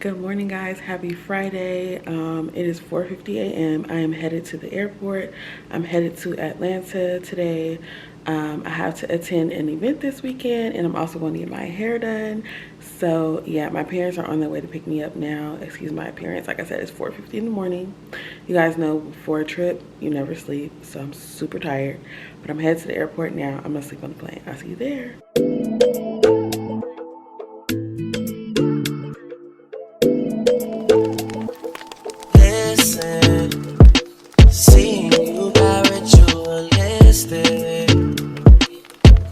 Good morning, guys. Happy Friday. It is 4:50 a.m. I am headed to the airport. I'm headed to Atlanta today. I have to attend an event this weekend, and I'm also going to get my hair done. So yeah, my parents are on their way to pick me up now. Excuse my appearance. Like I said, it's 4:50 in the morning. You guys know before a trip, you never sleep. So I'm super tired, but I'm headed to the airport now. I'm gonna sleep on the plane. I'll see you there. Seeing you got ritualistic,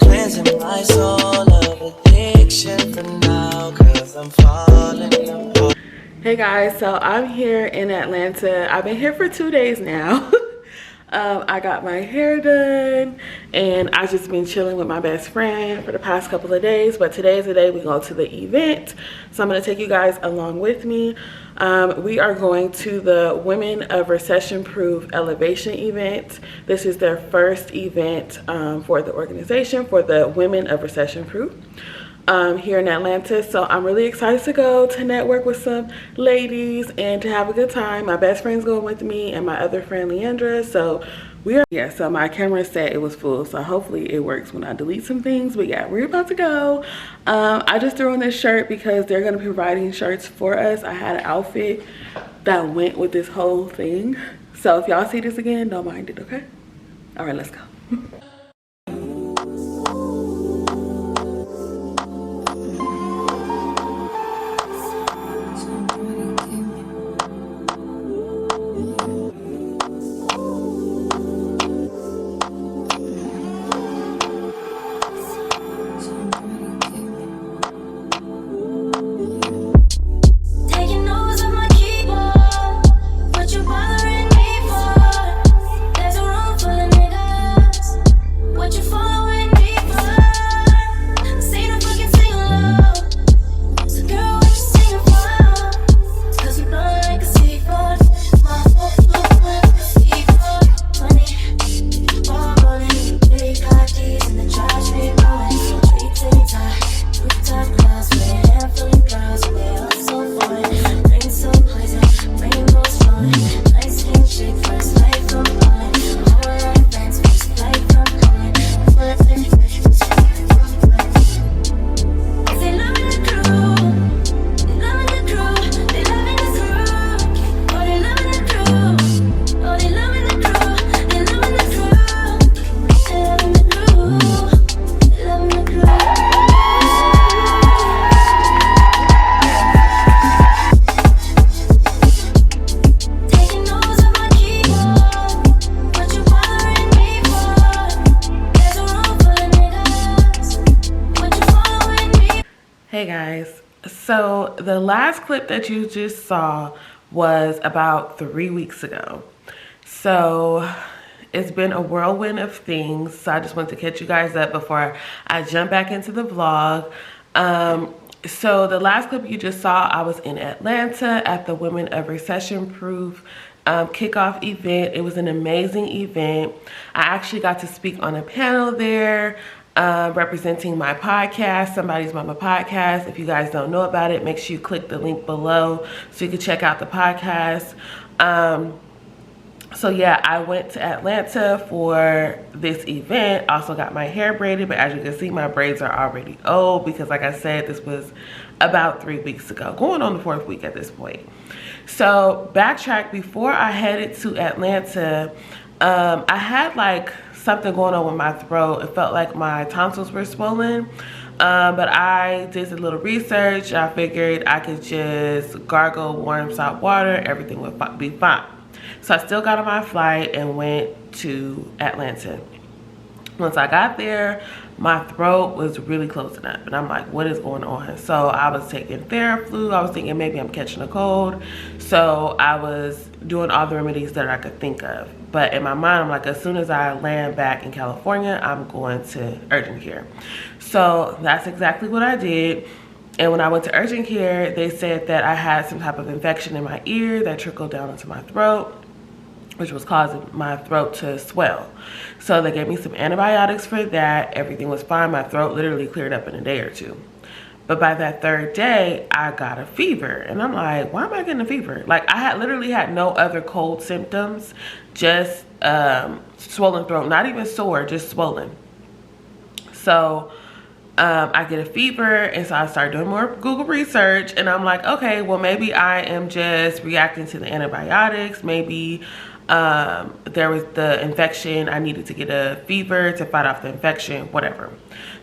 cleansing my soul of addiction for now, 'cause I'm falling apart. Hey guys, so I'm here in Atlanta. I've been here for 2 days now. I got my hair done and I've just been chilling with my best friend for the past couple of days, but today's the day we go to the event. So I'm gonna take you guys along with me. We are going to the Women of Recession Proof Elevation event. This is their first event for the organization, for the Women of Recession Proof. Here in Atlanta, so I'm really excited to go to network with some ladies and to have a good time. My best friend's going with me and my other friend Leandra, so so my camera said it was full, so hopefully it works when I delete some things. But yeah, we're about to go. I just threw on this shirt because they're going to be providing shirts for us. I had an outfit that went with this whole thing, so if y'all see this again, don't mind it. Okay, all right, let's go. Hey guys, so the last clip that you just saw was about 3 weeks ago. So it's been a whirlwind of things, so I just wanted to catch you guys up before I jump back into the vlog. So the last clip you just saw, I was in Atlanta at the Women of Recession Proof kickoff event. It was an amazing event. I actually got to speak on a panel there. Representing my podcast, Somebody's Mama Podcast. If you guys don't know about it, make sure you click the link below so you can check out the podcast. So yeah, I went to Atlanta for this event. Also got my hair braided, but as you can see, my braids are already old because like I said, this was about 3 weeks ago, going on the 4th week at this point. So backtrack, before I headed to Atlanta, I had like something going on with my throat. It felt like my tonsils were swollen, but I did a little research. I figured I could just gargle warm salt water, everything would be fine. So I still got on my flight and went to Atlanta. Once I got there, my throat was really closing up and I'm like, what is going on? So I was taking Theraflu. I was thinking maybe I'm catching a cold. So I was doing all the remedies that I could think of. But in my mind, I'm like, as soon as I land back in California, I'm going to urgent care. So that's exactly what I did. And when I went to urgent care, they said that I had some type of infection in my ear that trickled down into my throat, which was causing my throat to swell. So they gave me some antibiotics for that. Everything was fine. My throat literally cleared up in a day or two. But by that third day, I got a fever. And I'm like, why am I getting a fever? Like, I had literally had no other cold symptoms, just swollen throat, not even sore, just swollen. So I get a fever, and so I start doing more Google research, and I'm like, okay, well, maybe I am just reacting to the antibiotics. Maybe there was the infection. I needed to get a fever to fight off the infection, whatever.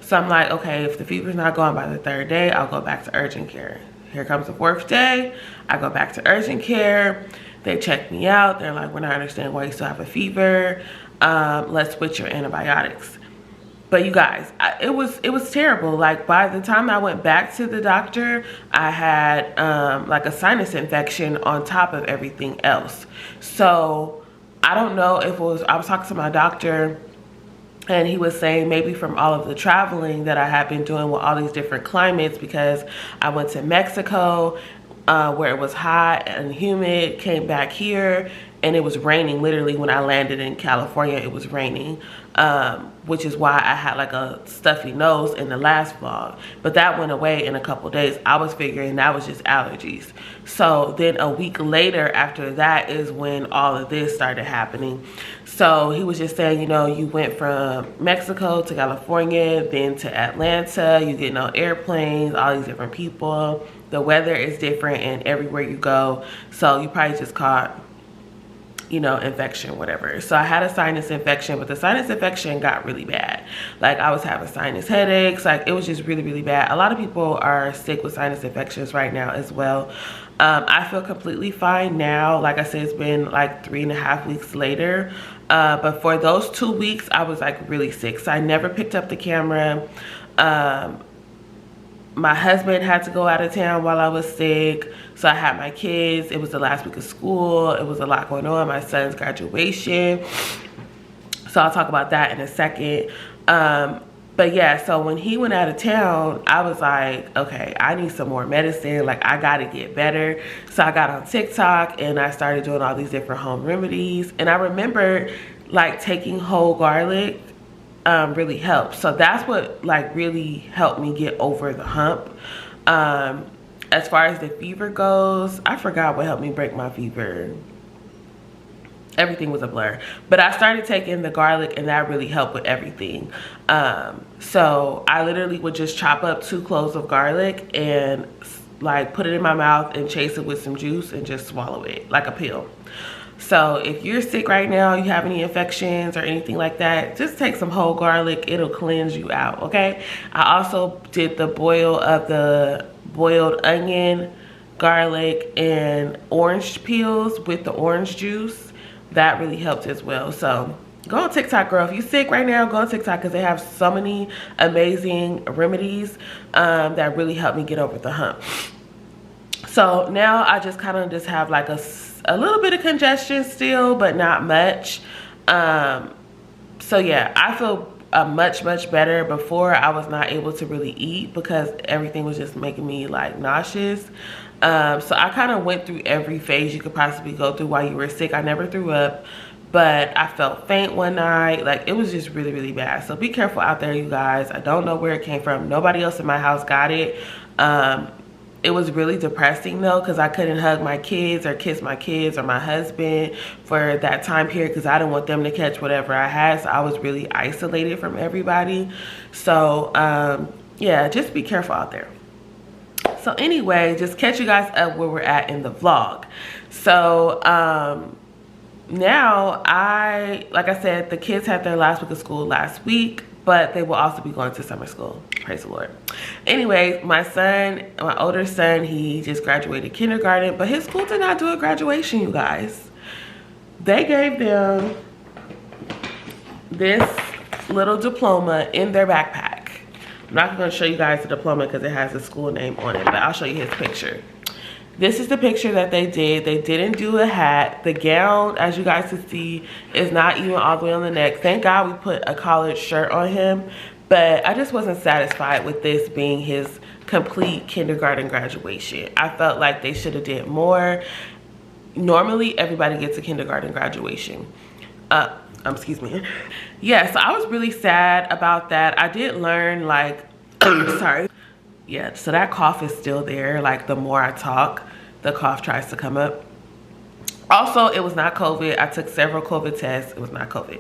So I'm like, okay, if the fever's not gone by the third day, I'll go back to urgent care. Here comes the fourth day. I go back to urgent care. They check me out. They're like, we're not understanding why you still have a fever. Let's switch your antibiotics. But you guys, it was terrible. Like, by the time I went back to the doctor, I had like a sinus infection on top of everything else. So I don't know if it was, I was talking to my doctor, and he was saying maybe from all of the traveling that I had been doing with all these different climates, because I went to Mexico where it was hot and humid, came back here and it was raining. Literally when I landed in California, it was raining, which is why I had like a stuffy nose in the last vlog. But that went away in a couple days. I was figuring that was just allergies. So then a week later after that is when all of this started happening. So he was just saying, you know, you went from Mexico to California, then to Atlanta, you get on airplanes, all these different people. The weather is different and everywhere you go. So you probably just caught, you know, infection, whatever. So I had a sinus infection, but the sinus infection got really bad. Like, I was having sinus headaches. Like, it was just really, really bad. A lot of people are sick with sinus infections right now as well. I feel completely fine now. Like I said, it's been like 3.5 weeks later. But for those 2 weeks, I was like really sick. So I never picked up the camera. My husband had to go out of town while I was sick. So I had my kids. It was the last week of school. It was a lot going on. My son's graduation. So I'll talk about that in a second. But yeah, so when he went out of town, I was like, okay, I need some more medicine. Like, I gotta get better. So I got on TikTok and I started doing all these different home remedies. And I remember like taking whole garlic really helped. So that's what like really helped me get over the hump. As far as the fever goes, I forgot what helped me break my fever. Everything was a blur, but I started taking the garlic and that really helped with everything. So I literally would just chop up 2 cloves of garlic and like put it in my mouth and chase it with some juice and just swallow it like a pill. So if you're sick right now, you have any infections or anything like that, just take some whole garlic. It'll cleanse you out, okay? I also did the boil of the boiled onion, garlic, and orange peels with the orange juice. That really helped as well. So go on TikTok, girl. If you're sick right now, go on TikTok because they have so many amazing remedies that really helped me get over the hump. So now I just kind of just have like a little bit of congestion still, but not much. So yeah, I feel much better. Before, I was not able to really eat because everything was just making me like nauseous. So I kind of went through every phase you could possibly go through while you were sick. I never threw up, but I felt faint one night. Like, it was just really bad. So be careful out there, you guys. I don't know where it came from. Nobody else in my house got it. It was really depressing though, because I couldn't hug my kids or kiss my kids or my husband for that time period because I didn't want them to catch whatever I had. So I was really isolated from everybody. So yeah, just be careful out there. So anyway, just catch you guys up where we're at in the vlog. So now like I said, the kids had their last week of school last week, but they will also be going to summer school. Praise the Lord. Anyways, my older son, he just graduated kindergarten, but his school did not do a graduation, you guys. They gave them this little diploma in their backpack. I'm not going to show you guys the diploma because it has the school name on it, but I'll show you his picture. This is the picture that they did. They didn't do a hat. The gown, as you guys can see, is not even all the way on the neck. Thank God we put a collared shirt on him, but I just wasn't satisfied with this being his complete kindergarten graduation. I felt like they should have did more. Normally, everybody gets a kindergarten graduation. Excuse me. Yeah, so I was really sad about that. I did learn, like, sorry. Yeah, so that cough is still there. Like the more I talk, the cough tries to come up. Also, it was not COVID. I took several COVID tests. It was not COVID.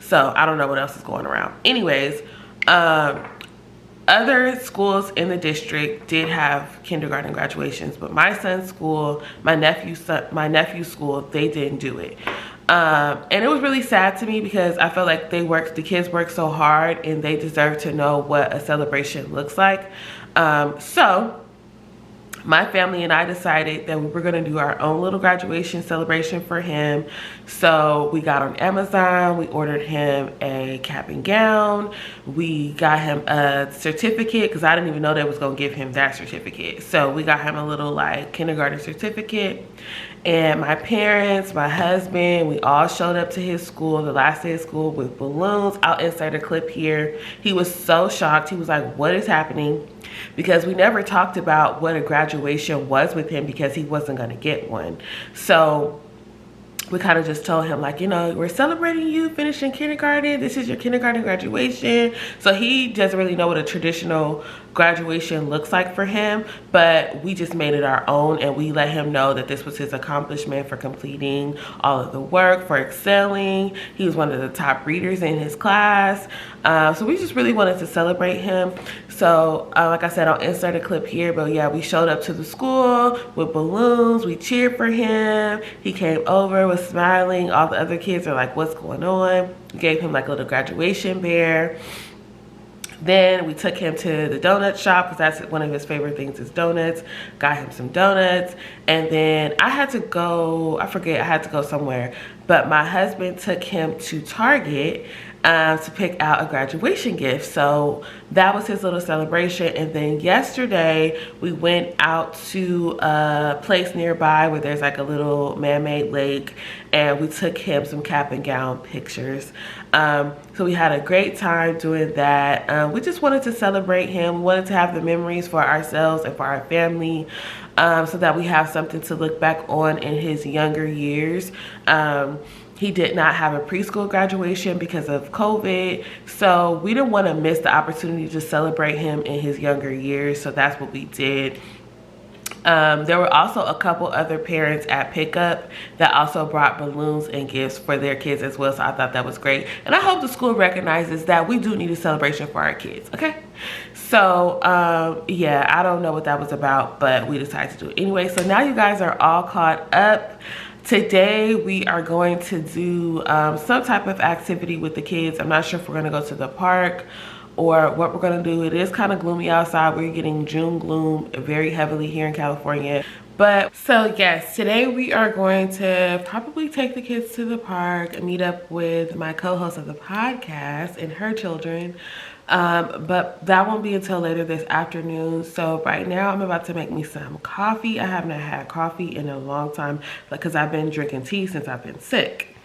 So I don't know what else is going around. Anyways, other schools in the district did have kindergarten graduations, but my son's school, my nephew's school, they didn't do it. And it was really sad to me because I felt like the kids worked so hard and they deserve to know what a celebration looks like. So my family and I decided that we were going to do our own little graduation celebration for him. So we got on Amazon, we ordered him a cap and gown, we got him a certificate because I didn't even know they was going to give him that certificate. So we got him a little like kindergarten certificate. And my parents, my husband, we all showed up to his school, the last day of school, with balloons. I'll insert a clip here. He was so shocked. He was like, what is happening? Because we never talked about what a graduation was with him because he wasn't going to get one. So we kind of just told him, like, you know, we're celebrating you finishing kindergarten. This is your kindergarten graduation. So he doesn't really know what a traditional graduation looks like for him, but we just made it our own, and we let him know that this was his accomplishment for completing all of the work, for excelling. He was one of the top readers in his class. So we just really wanted to celebrate him. So like I said, I'll insert a clip here, but yeah, we showed up to the school with balloons. We cheered for him. He came over, was smiling. All the other kids are like, what's going on? We gave him like a little graduation bear. Then we took him to the donut shop because that's one of his favorite things is donuts. Got him some donuts. And then I had to go, I had to go somewhere. But my husband took him to Target to pick out a graduation gift. So that was his little celebration. And then yesterday we went out to a place nearby where there's like a little man-made lake, and we took him some cap and gown pictures. So we had a great time doing that. We just wanted to celebrate him. We wanted to have the memories for ourselves and for our family, so that we have something to look back on in his younger years. He did not have a preschool graduation because of COVID, so we didn't want to miss the opportunity to celebrate him in his younger years, so that's what we did. There were also a couple other parents at pickup that also brought balloons and gifts for their kids as well, so I thought that was great. And I hope the school recognizes that we do need a celebration for our kids, okay? So yeah, I don't know what that was about, but we decided to do it anyway. So now you guys are all caught up. Today we are going to do some type of activity with the kids. I'm not sure if we're going to go to the park or what we're going to do. It is kind of gloomy outside. We're getting June gloom very heavily here in California. But so yes, today we are going to probably take the kids to the park and meet up with my co-host of the podcast and her children. But that won't be until later this afternoon. So right now I'm about to make me some coffee. I haven't had coffee in a long time because I've been drinking tea since I've been sick.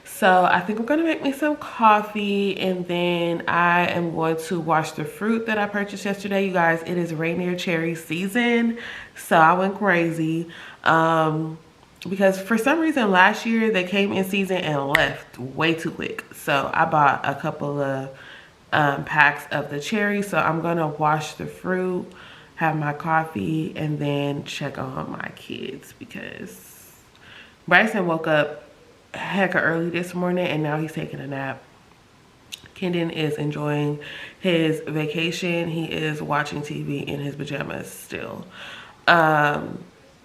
So I think I'm gonna make me some coffee, and then I am going to wash the fruit that I purchased yesterday. You guys, it is Rainier cherry season, so I went crazy. Because for some reason last year they came in season and left way too quick. So I bought a couple of packs of the cherry. So I'm gonna wash the fruit, have my coffee, and then check on my kids because Bryson woke up hecka early this morning and now he's taking a nap. Kendon is enjoying his vacation. He is watching TV in his pajamas still,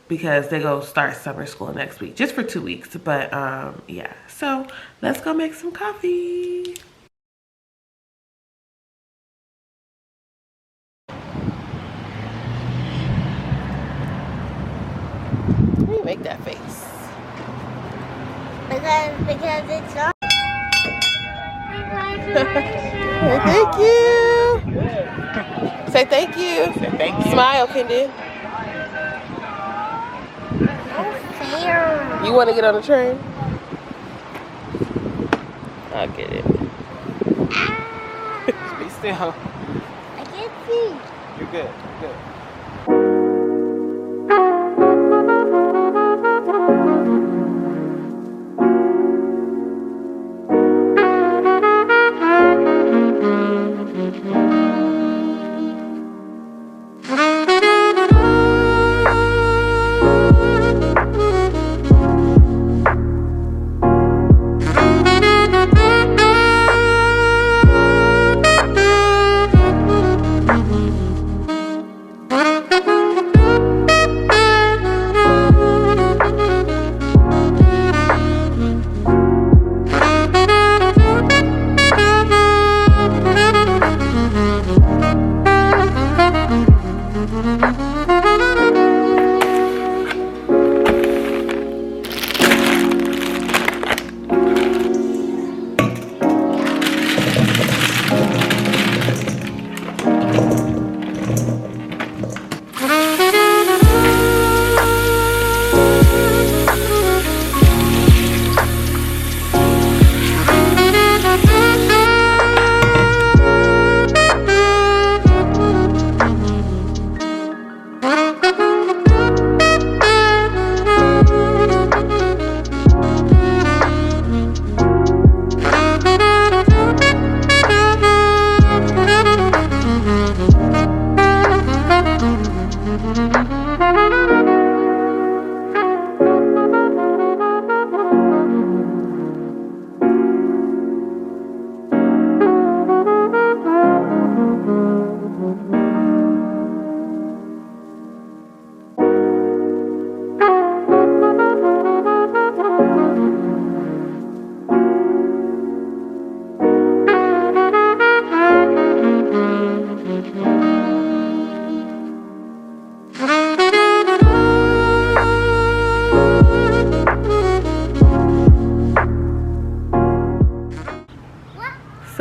because they go start summer school next week, just for 2 weeks. But yeah, so let's go make some coffee. Why do you make that face? Because it's not. Thank you. Say thank you. Say thank you. Smile, Kendon. Fair. You want to get on the train? I'll get it. Be still. I can't see. You're good. You're good.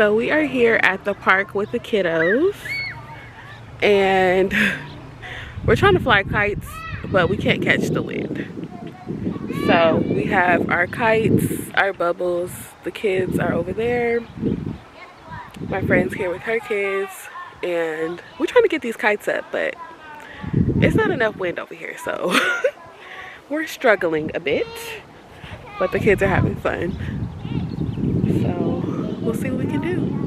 So we are here at the park with the kiddos, and we're trying to fly kites, but we can't catch the wind. So we have our kites, our bubbles, the kids are over there. My friend's here with her kids, and we're trying to get these kites up, but it's not enough wind over here, so we're struggling a bit, but the kids are having fun. So we'll see what we can do.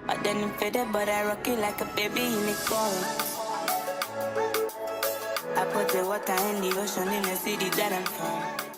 But then I'm faded, but I rock it like a baby in a car. I put the water in the ocean in the city that I'm from.